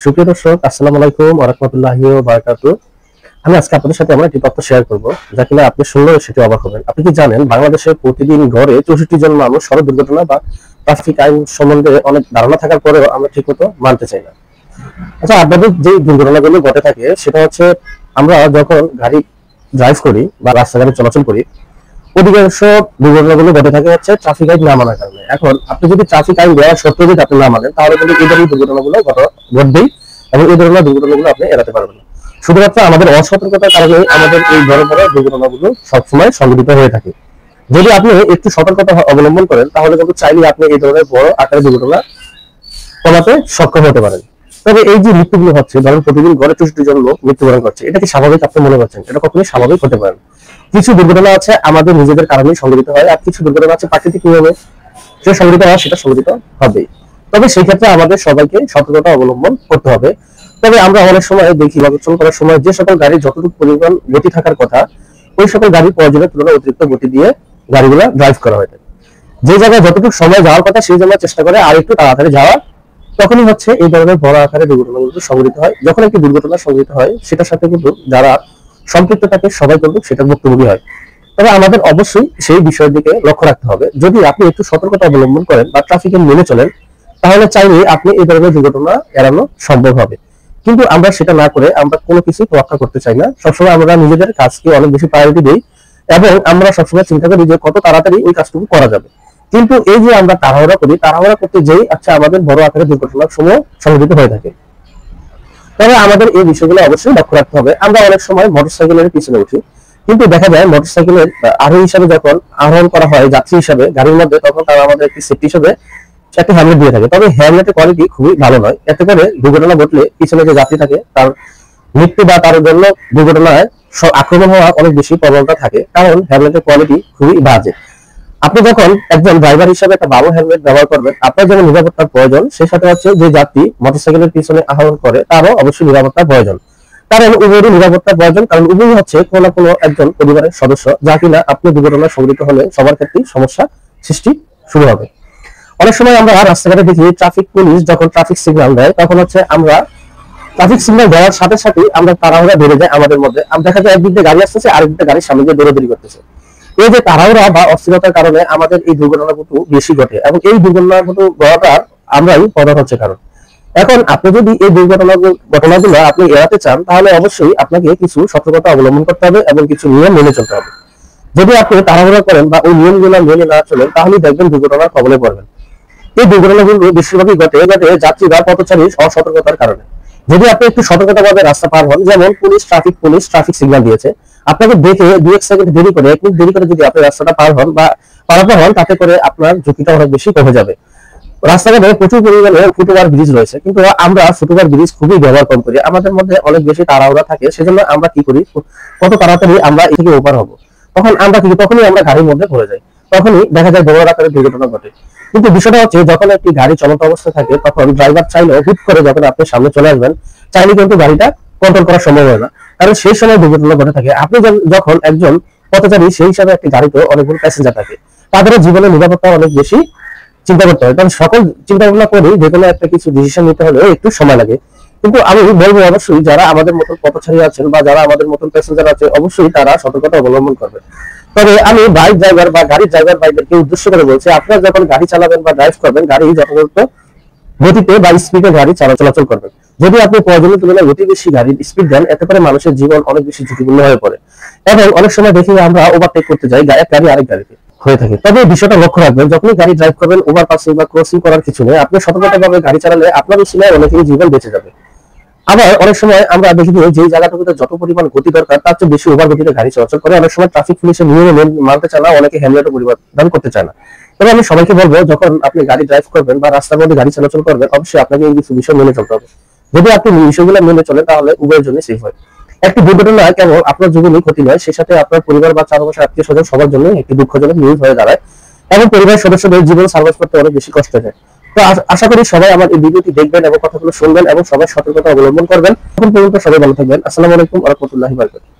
সুপ্রিয় দর্শক, আসসালামু আলাইকুম ওয়া রাহমাতুল্লাহি ওয়া বারাকাতুহু। আমি আজকে আপনাদের সাথে একটি তথ্য শেয়ার করব, যা কিনা আপনি শুনলে সেটি অবাক হবেন। আপনি কি জানেন, বাংলাদেশে প্রতিদিন গড়ে 64 জন মানুষ সড়ক দুর্ঘটনা বা ট্রাফিক আইন সম্বন্ধে অনেক ধারণা থাকার পরেও আমরা ঠিকমতো মানতে চাই না। আচ্ছা, আপনাদের যে দুর্ঘটনাগুলো ঘটে থাকে সেটা হচ্ছে, আমরা যখন গাড়ি ড্রাইভ করি বা রাস্তাঘাটে চলাচল করি, অধিকাংশ দুর্ঘটনাগুলো ঘটে থাকে হচ্ছে ট্রাফিক আইন না মানার কারণে। এখন আপনি যদি ট্রাফিক আইন দেওয়া সত্ত্বেও যদি আপনি না মানেন, তাহলে কিন্তু এই ধরনের দুর্ঘটনাগুলো ঘটবেই, এবং এই ধরনের দুর্ঘটনাগুলো আপনি এড়াতে পারবেন না। শুধুমাত্র আমাদের অসতর্কতার কারণে আমাদের এই বড় বড় দুর্ঘটনাগুলো সবসময় সংঘটিত হয়ে থাকে। যদি আপনি একটু সতর্কতা অবলম্বন করেন, তাহলে কিন্তু চাইলে আপনি এই ধরনের বড় আকারের দুর্ঘটনা কমাতে সক্ষম হতে পারেন। তবে এই যে মৃত্যুগুলো হচ্ছে, ধরেন প্রতিদিন গড়ে 64 জন লোক মৃত্যুবরণ করছে, এটা কি স্বাভাবিক আপনি মনে করছেন? এটা কখনোই স্বাভাবিক হতে পারে না। কিছু দুর্ঘটনা আছে আমাদের নিজেদের কারণেই সংঘটিত হয়, আর কিছু দুর্ঘটনা আছে প্রাকৃতিক নিয়মে যে সংঘটিত হয়, সেটা সংঘটিত হবেই। তবে সেই ক্ষেত্রে আমাদের সবাইকে সতর্কতা অবলম্বন করতে হবে। তবে আমরা অনেক সময় দেখি, চলাচল করার সময় যে সকল গাড়ি যতটুকু পরিমাণ গতি থাকার কথা, ওই সকল গাড়ি প্রয়োজনের তুলনায় অতিরিক্ত গতি দিয়ে গাড়িগুলো ড্রাইভ করা হয়। যে জায়গায় যতটুকু সময় যাওয়ার কথা সেই জায়গায় চেষ্টা করে আর একটু তাড়াতাড়ি যাওয়া, তখনই হচ্ছে এই ধরনের বড় আকারে দুর্ঘটনাগুলো সংঘটিত হয়। যখন একটি দুর্ঘটনা সংঘটিত হয়, সেটার সাথে কিন্তু যারা সম্পৃক্ত থাকে সবাই কিন্তু সেটার ভুক্তভোগী হয়। তবে আমাদের অবশ্যই সেই বিষয়ের দিকে লক্ষ্য রাখতে হবে। যদি আপনি একটু সতর্কতা অবলম্বন করেন বা ট্রাফিকে মেনে চলেন, তাহলে চাইলে আপনি এই ধরনের দুর্ঘটনা এড়ানো সম্ভব হবে। কিন্তু আমরা সেটা না করে আমরা কোনো কিছু তোয়াক্কা করতে চাই না। সবসময় আমরা নিজেদের কাজকে অনেক বেশি প্রায়োরিটি দিই, এবং আমরা সবসময় চিন্তা করি যে কত তাড়াতাড়ি ওই কাজটুকু করা যাবে। কিন্তু এই যে আমরা তাড়াহুড়া করি, তাড়াহুড়া করতে যেই আমাদের বড় আকারে দুর্ঘটনার সময় সংঘটিত হয়ে থাকে। তবে আমাদের এই বিষয়গুলো অবশ্যই লক্ষ্য রাখতে হবে। আমরা অনেক সময় মোটরসাইকেলের পিছনে উঠি, কিন্তু দেখা যায় মোটরসাইকেলের আরোহী হিসাবে যখন আরোহণ করা হয় যাত্রী হিসাবে গাড়ির মধ্যে, তখন তারা আমাদের একটি সেফটি হিসাবে একটা হেলমেট দিয়ে থাকে। তবে হেলমেটের কোয়ালিটি খুবই ভালো নয়। এতে করে দুর্ঘটনা ঘটলে পিছনে যে যাত্রী থাকে তার মৃত্যু বা তার জন্য দুর্ঘটনায় আক্রমণ হওয়ার অনেক বেশি প্রবণতা থাকে, কারণ হেলমেটের কোয়ালিটি খুবই বাজে। আপনি যখন একজন ড্রাইভার হিসেবে একটা ভালো হেলমেট ব্যবহার করবেন, আপনার যেমন নিরাপত্তার প্রয়োজন, সেই সাথে হচ্ছে যে যাত্রী মোটরসাইকেলের পিছনে আরোহণ করে তারও অবশ্যই নিরাপত্তার প্রয়োজন। কারণ উভয়েরই নিরাপত্তার প্রয়োজন, কারণ উভয় হচ্ছে কোনো না কোনো একজন পরিবারের সদস্য, যা কিনা আপনি দুর্ঘটনায় সংঘটিত হলে সবার ক্ষেত্রেই সমস্যা সৃষ্টি শুরু হবে। অনেক সময় আমরা রাস্তাঘাটে দেখি ট্রাফিক পুলিশ যখন ট্রাফিক সিগন্যাল দেয়, তখন হচ্ছে আমরা ট্রাফিক সিগন্যাল দেওয়ার সাথে সাথে আমরা তাড়াহুড়া বেড়ে যায় আমাদের মধ্যে। দেখা যায় একদিক দিয়ে গাড়ি আসতেছে, আরেক দিকে গাড়ির সামনে দিয়ে দৌড়াদৌড়ি করতেছে। এই যে তাড়াহুড়া বা অস্থিরতার কারণে আমাদের এই দুর্ঘটনাগুলো বেশি ঘটে, এবং এই দুর্ঘটনাগুলো ঘটার আমরাই প্রধান হচ্ছে কারণ। এখন আপনি যদি এই ঘটনাগুলো আপনি এড়াতে চান, তাহলে অবশ্যই আপনাকে কিছু সতর্কতা অবলম্বন করতে হবে এবং কিছু নিয়ম মেনে চলতে হবে। যদি আপনি তাড়াহুড়া করেন বা ওই নিয়মগুলো মেনে না চলেন, তাহলে দেখবেন দুর্ঘটনার কবলে পড়বেন। এই দুর্ঘটনাগুলো বেশিরভাগই ঘটে যাত্রী বা পথচারীর অসতর্কতার কারণে। যদি আপনি একটু সতর্কতাভাবে রাস্তা পার হন, যেমন পুলিশ ট্রাফিক সিগন্যাল দিয়েছে, আপনাকে দেখে 2-1 সেকেন্ড দেরি করে, 1 মিনিট দেরি করে যদি আপনি রাস্তাটা পার হন বা পারাপার হন, তাতে করে আপনার ঝুঁকিটা অনেক বেশি কমে যাবে। রাস্তাঘাটে প্রচুর পরিমাণে ফুটওভার ব্রিজ রয়েছে, কিন্তু আমরা ফুটওভার ব্রিজ খুবই ব্যবহার কম করি। আমাদের মধ্যে অনেক বেশি তাড়াহুড়া থাকে, সেজন্য আমরা কি করি, কত তাড়াতাড়ি আমরা এ থেকে ওপার হবো, তখনই আমরা গাড়ির মধ্যে পড়ে যাই। তখনই দেখা যায় বড় আকারের দুর্ঘটনা ঘটে। কিন্তু বিষয়টা হচ্ছে, যখন একটি গাড়ি চলন্ত অবস্থায় থাকে, তখন ড্রাইভার চাইলেও হুট করে যখন আপনি সামনে চলে আসবেন, চাইলে কিন্তু গাড়িটা কন্ট্রোল করা সম্ভব হয় না, কারণ সেই সময় দুর্ঘটনা ঘটে থাকে। আপনি যখন একজন পথচারী, সেই হিসাবে একটি গাড়িতে অনেকগুলো প্যাসেঞ্জার থাকে, তাদের জীবনের নিরাপত্তা অনেক বেশি চিন্তা করতে হয়, কারণ সকল চিন্তা ভাবনা করে যে কোনো একটা কিছু ডিসিশন নিতে হলে একটু সময় লাগে। কিন্তু আমি বলবো, অবশ্যই যারা আমাদের মতন পথচারী আছেন বা যারা আমাদের মতন প্যাসেঞ্জার আছে, অবশ্যই তারা সতর্কতা অবলম্বন করবে। তবে আমি বাইক ড্রাইভার বা গাড়ির ড্রাইভার ভাইদেরকে উদ্দেশ্য করে বলছি, আপনারা যখন গাড়ি চালাবেন বা ড্রাইভ করবেন, গাড়ি যথাযথ গতিতে বা স্পিডে গাড়ি চলাচল করবেন। যদি আপনি প্রয়োজনের তুলনায় অতি বেশি গাড়ির স্পিড দেন, এতে করে মানুষের জীবন অনেক বেশি ঝুঁকিপূর্ণ হয়ে পড়ে, এবং অনেক সময় দেখি আমরা ওভারটেক করতে যাই, এক গাড়ি আরেক গাড়িকে হয়ে থাকে। তবে এই বিষয়টা লক্ষ্য রাখবেন, যখনই গাড়ি ড্রাইভ করবেন, ওভারপাসিং বা ক্রসিং করার কিছু নেই। আপনি সতর্কতাভাবে গাড়ি চালালে আপনার উসিলায় অনেকেরই জীবন বেঁচে যাবে। আবার অনেক সময় আমরা দেখি যে জায়গাটুকুতে যত পরিমাণ গতি দরকার, তার চেয়ে বেশি ওভার গতিতে গাড়ি চলাচল করে। অনেক সময় ট্রাফিক পুলিশের নিয়ম মানতে চায় না, অনেকে হেলমেটও পরিবর্তন করতে চায় না। তবে আমি সবাইকে বলবো, যখন আপনি গাড়ি ড্রাইভ করবেন বা রাস্তার মধ্যে গাড়ি চলাচল করবেন, অবশ্যই আপনাকে এই কিছু বিষয় মেনে চলতে হবে। যদি আপনি বিষয়গুলো মেনে চলেন, তাহলে উভয়ের জন্য সেফ হয়। একটি দুর্ঘটনা কেবল আপনার জীবনই ক্ষতি নয়, সেই সাথে আপনার পরিবার বা চারপাশের আত্মীয় স্বজন সবার জন্য একটি দুঃখজনক নিউজ হয়ে দাঁড়ায়, এবং পরিবারের সদস্যদের জীবন সার্ভাইভ করতে অনেক বেশি কষ্ট হয়। তো আশা করি সবাই আমার এই ভিডিওটি দেখবেন এবং কথাগুলো শুনবেন এবং সবাই সতর্কতা অবলম্বন করবেন। তখন পর্যন্ত সবাই ভালো থাকবেন। আসসালামু আলাইকুম ওয়া রাহমাতুল্লাহি ওয়া বারাকাতুহু।